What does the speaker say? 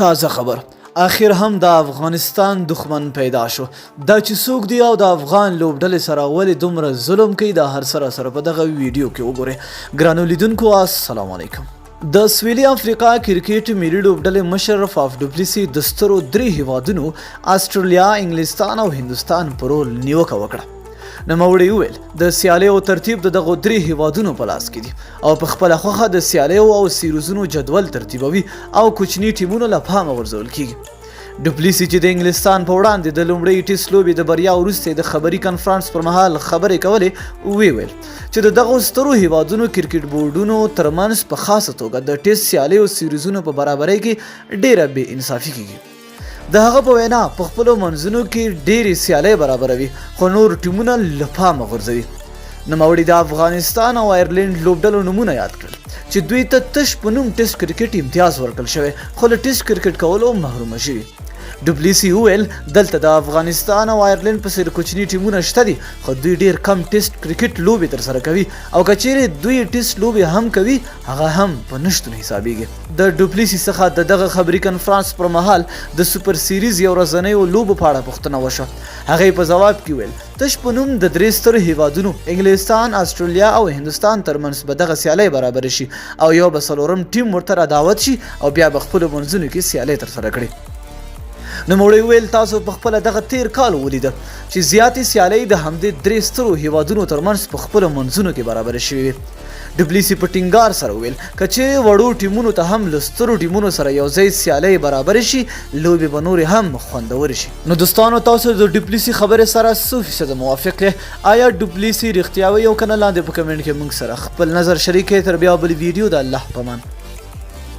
تازه خبر اخر هم د افغانستان دښمن پیدا شو. دا چې څوک دی او د افغان لوبډلې سره ولې دومره ظلم کوي دا هر سره په دغه ویډیو کې وګورئ. ګرانو لیدونکو السلام علیکم. د سویلي افریقا کرکټ ملي لوبډلې مشر فاف ډوپلیسي د سترو درې هیوادونو استرالیا، انګلستان او هندوستان پر رول نیوکه وکړه. نوموړي وویل د سیالیو ترتیب د دغو درې هیوادونو په لاس کې دي او په خپله خوښه د سیالیو او سیریزونو جدول ترتیبوي او کوچني ټیمونو له پامه غورځول کیږي. ډوپلیسي چې د انګلستان په وړاندې د لومړۍ ټیسټ لوبې د بریا وروسته د خبري کنفرانس پر مهال خبرې کولې وویل چې د دغو سترو هیوادونو کرکټ بورډونو ترمنځ په خاصه توګه د ټیسټ سیالیو سیریزونو په برابرۍ کې ډیره بې انصافي کیږي. د هغه په وینا په خپلو منځونو کې ډېرې سیالۍ برابروي خو نور ټیمونه له پامه غورځوي. نوموړي د افغانستان او آیرلینډ لوبډلو نومونه یاد کړل چې دوی ته تش په نوم ټیسټ کرکټ امتیاز ورکړل شوی خو له ټیسټ کرکټ کولو محرومه شوي. ډوپلیسي وویل دلته د افغانستان او آیرلینډ په څېر کوچني ټیمونه شته دي خو دوی ډېر کم ټیسټ کرکټ لوبې ترسره کوي او که چیرې دوی ټیسټ لوبې هم کوي هغه هم په نشتون حسابیږي. د ډوپلیسي څخه د دغه خبري کنفرانس پر مهال د سوپر سیریز یو ورځنیو لوبو په اړه پوښتنه وشوه. هغې په ځواب کې ویل تش په نوم د درې سترو هیوادونو انګلستان، استرالیا او هندوستان ترمنځ به دغه سیالۍ برابرې شي او یو به څلورم ټیم ورته رادعوت شي او بیا به خپلو منځونو کې سیالۍ ترسره کړي. نوموړي ویل تاسو په خپله دغه تیر کال ولیده چې زیاتې سیالۍ د همدې درې سترو هیوادونو ترمنځ په خپلو منځونو کې برابرې شوې وي. ډوپلیسي په ټینګار سره وویل که چیرې وړو ټیمونو ته هم له سترو ټیمونو سره یو ځای سیالۍ برابرې شي لوبې به نورې هم خوندورې شي. نو دوستانو تاسو د ډوپلیسي خبرې سره څو فیصده موافق یې؟ آیا ډوپلیسي رښتیا وایي او که نه؟ لاندې په کمنټ کې موږ سره خپل نظر شریک کړئ. تر بیا بل ویډیو د الله په امان.